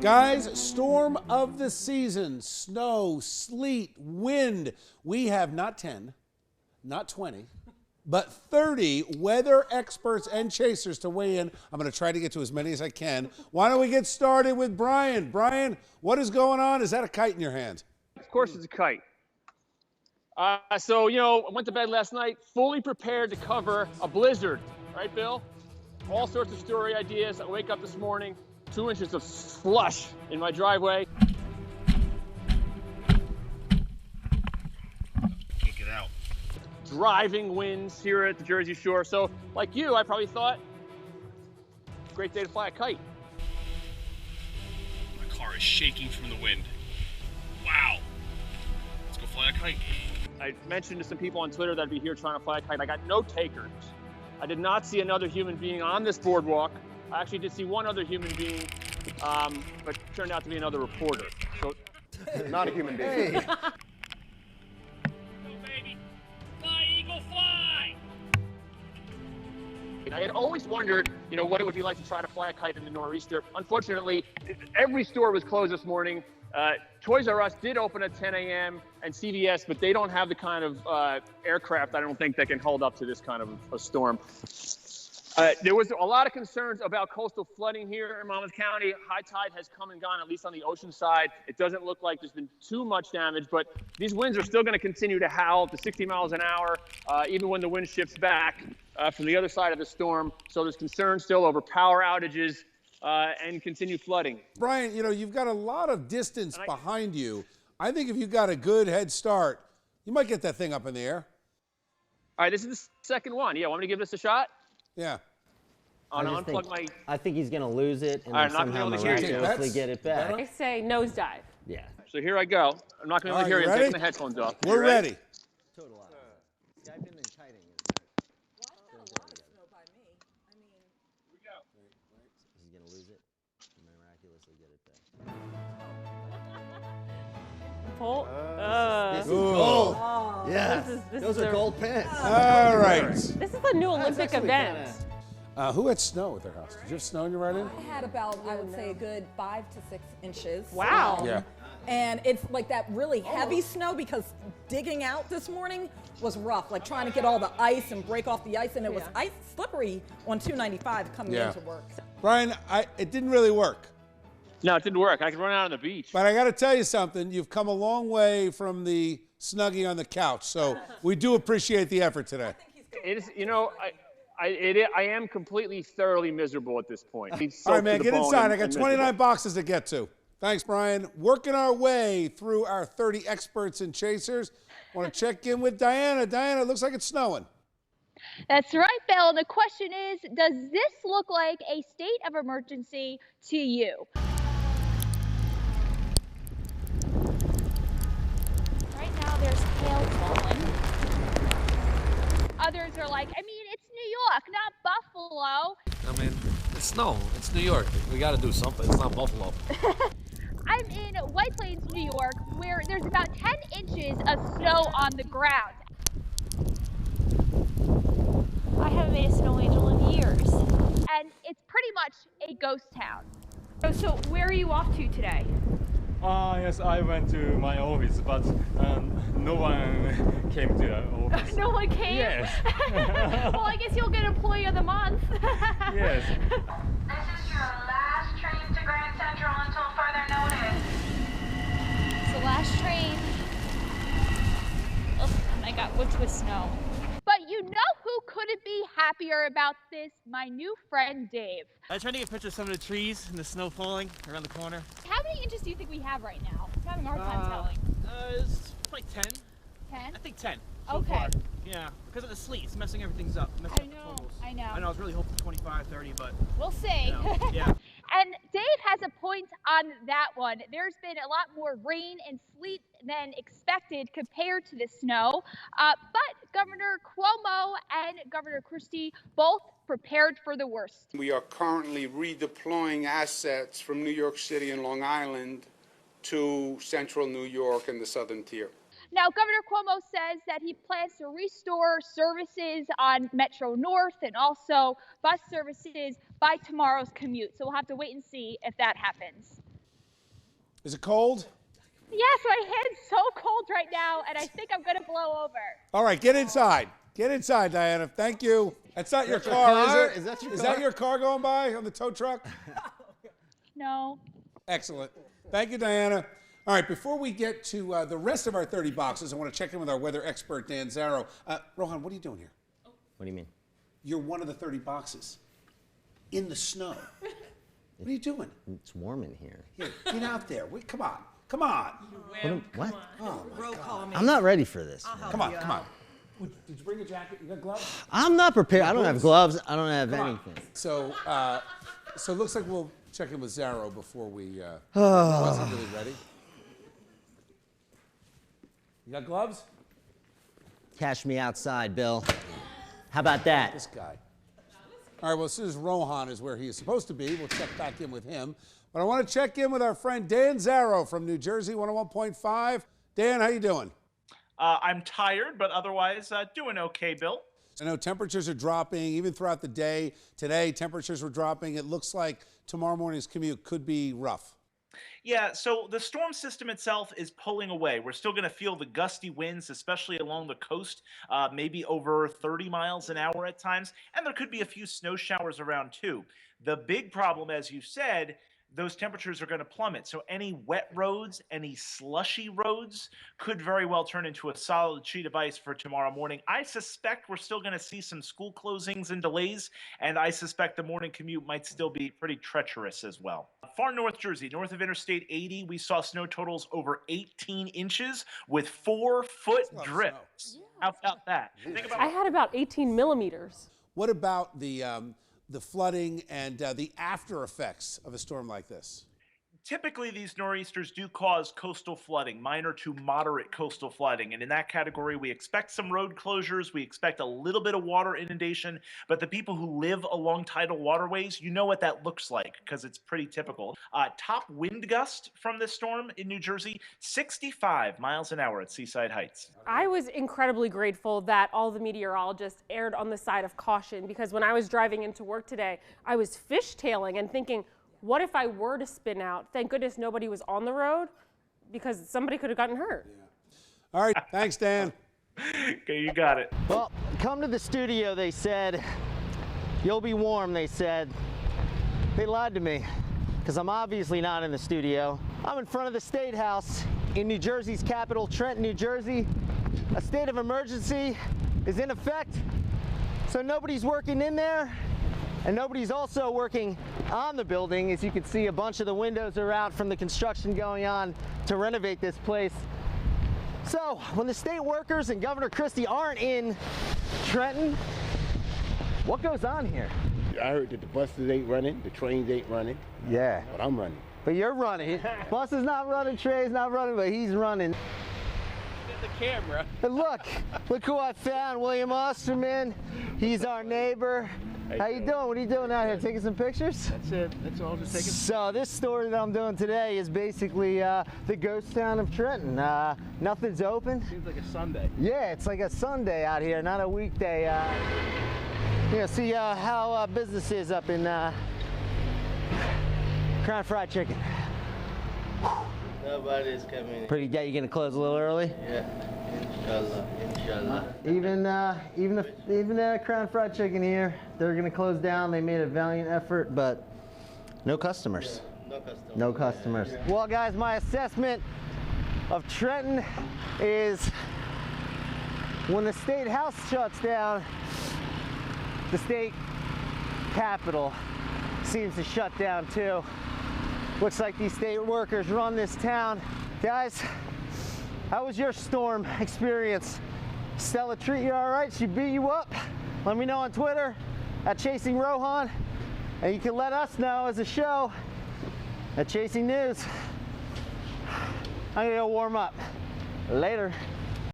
Guys, storm of the season, snow, sleet, wind. We have not 10, not 20, but 30 weather experts and chasers to weigh in. I'm going to try to get to as many as I can. Why don't we get started with Brian? Brian, what is going on? Is that a kite in your hand? Of course it's a kite. I went to bed last night fully prepared to cover a blizzard. Right, Bill? All sorts of story ideas. I wake up this morning, 2 inches of slush in my driveway. Can't get out. Driving winds here at the Jersey Shore. So, like you, I probably thought, great day to fly a kite. My car is shaking from the wind. Wow. Let's go fly a kite. I mentioned to some people on Twitter that I'd be here trying to fly a kite. I got no takers. I did not see another human being on this boardwalk. I actually did see one other human being, but turned out to be another reporter. So, not a human being. Go, baby. Fly, eagle, fly! I had always wondered, what it would be like to try to fly a kite in the nor'easter. Unfortunately, every store was closed this morning. Toys R Us did open at 10 a.m. and CVS, but they don't have the kind of aircraft, I don't think, that can hold up to this kind of a storm. There was a lot of concerns about coastal flooding here in Monmouth County. High tide has come and gone, at least on the ocean side. It doesn't look like there's been too much damage, but these winds are still going to continue to howl to 60 miles an hour, even when the wind shifts back from the other side of the storm. So there's concern still over power outages and continued flooding. Brian, you've got a lot of distance behind you. I think if you got a good head start, you might get that thing up in the air. All right, this is the second one. Yeah, want me to give this a shot? Yeah. I think he's going to lose it and All right, then somehow miraculously get it back. I say nosedive. Yeah. So here I go. I'm not going to hear you. I'm taking the headphones off. We're ready. Total opposite. Skyping and kiting is he's going to lose it and miraculously get it back. Pull. This is gold. Yeah. Those are gold pants. All right. This is a new Olympic event. Who had snow at their house? Did you have snow in your right in? I had about, I would say, a good 5 to 6 inches. Wow. Yeah. And it's like that really heavy snow because digging out this morning was rough, like trying to get all the ice and break off the ice, and it was ice slippery on 295 coming into work. Brian, it didn't really work. No, it didn't work. I could run out on the beach. But I got to tell you something. You've come a long way from the snuggie on the couch, so we do appreciate the effort today. It is, I am completely, thoroughly miserable at this point. All right, man, get inside. I got 29 boxes to get to. Thanks, Brian. Working our way through our 30 experts and chasers. Want to check in with Diana. Diana, it looks like it's snowing. That's right, Bill. And the question is, does this look like a state of emergency to you? Right now, there's hail falling. Others are like, it's New York, not Buffalo. It's snow. It's New York. We got to do something. It's not Buffalo. I'm in White Plains, New York, where there's about 10 inches of snow on the ground. I haven't made a snow angel in years. And it's pretty much a ghost town. So where are you off to today? Yes, I went to my office, but no one came to the office. No one came? Yes. Well, I guess you'll get Employee of the Month. Yes. This is your last train to Grand Central until further notice. It's the last train. Oh my God, which was snow. But who couldn't be happier about this? My new friend, Dave. I was trying to get pictures of some of the trees and the snow falling around the corner. How many inches do you think we have right now? I'm having a hard time telling. It's like 10. 10? I think 10. Okay. Far. Yeah, because of the sleet, it's messing everything's up. I know. I was really hoping 25, 30, but... We'll see. Yeah. And Dave has a point on that one. There's been a lot more rain and sleet than expected compared to the snow. But Governor Cuomo and Governor Christie both prepared for the worst. We are currently redeploying assets from New York City and Long Island to central New York and the southern tier. Now, Governor Cuomo says that he plans to restore services on Metro North and also bus services by tomorrow's commute. So we'll have to wait and see if that happens. Is it cold? Yes, my hand's so cold right now, and I think I'm going to blow over. All right, get inside. Get inside, Diana. Thank you. That's not your car, is it? Is that your car? Is that your car going by on the tow truck? No. Excellent. Thank you, Diana. All right, before we get to the rest of our 30 boxes, I want to check in with our weather expert, Dan Zarrow. Rohan, what are you doing here? What do you mean? You're one of the 30 boxes in the snow. What are you doing? It's warm in here. Here, get out there. Wait, come on. Come on. What? Oh, my God. I'm not ready for this. Come on, come on. Did you bring a jacket? You got gloves? I'm not prepared. I don't have gloves. I don't have anything. So it looks like we'll check in with Zarrow before we wasn't really ready. You got gloves? Cash me outside, Bill. How about that? This guy. All right, well, as soon as Rohan is where he is supposed to be, we'll check back in with him. But I want to check in with our friend Dan Zarrow from New Jersey, 101.5. Dan, how you doing? I'm tired, but otherwise doing okay, Bill. I know temperatures are dropping even throughout the day. Today, temperatures were dropping. It looks like tomorrow morning's commute could be rough. Yeah, so the storm system itself is pulling away. We're still going to feel the gusty winds, especially along the coast, maybe over 30 miles an hour at times. And there could be a few snow showers around too. The big problem, as you said, those temperatures are going to plummet. So any wet roads, any slushy roads could very well turn into a solid sheet of ice for tomorrow morning. I suspect we're still going to see some school closings and delays, and I suspect the morning commute might still be pretty treacherous as well. Far North Jersey, north of Interstate 80, we saw snow totals over 18 inches with 4-foot drifts. How about that? I had about 18 millimeters. What about the flooding and the after effects of a storm like this? Typically, these nor'easters do cause coastal flooding, minor to moderate coastal flooding. And in that category, we expect some road closures. We expect a little bit of water inundation. But the people who live along tidal waterways, you know what that looks like because it's pretty typical. Top wind gust from this storm in New Jersey, 65 miles an hour at Seaside Heights. I was incredibly grateful that all the meteorologists erred on the side of caution because when I was driving into work today, I was fishtailing and thinking, what if I were to spin out? Thank goodness nobody was on the road because somebody could have gotten hurt. Yeah. All right, thanks, Dan. Okay, you got it. Well, come to the studio, they said. You'll be warm, they said. They lied to me because I'm obviously not in the studio. I'm in front of the Statehouse in New Jersey's capital, Trenton, New Jersey. A state of emergency is in effect, so nobody's working in there. And nobody's also working on the building. As you can see, a bunch of the windows are out from the construction going on to renovate this place. So when the state workers and Governor Christie aren't in Trenton, what goes on here? I heard that the buses ain't running, the trains ain't running. Yeah. But I'm running. But you're running. Bus is not running, train's not running, but he's running. The camera. And look who I found, William Osterman. He's our neighbor. How you doing? What are you doing out here? Taking some pictures? That's it. That's all. Just taking. So this story that I'm doing today is basically the ghost town of Trenton. Nothing's open. Seems like a Sunday. Yeah, it's like a Sunday out here, not a weekday. See how business is up in Crown Fried Chicken. Nobody's coming. Pretty good. You gonna close a little early? Yeah. Inshallah. Even Crown Fried Chicken here, they're gonna close down. They made a valiant effort, but no customers. No customers. Well, guys, my assessment of Trenton is when the state house shuts down, the state capitol seems to shut down too. Looks like these state workers run this town. Guys, how was your storm experience? Stella treat you all right? She beat you up? Let me know on Twitter at Chasing Rohan. And you can let us know as a show at Chasing News. I'm gonna go warm up. Later.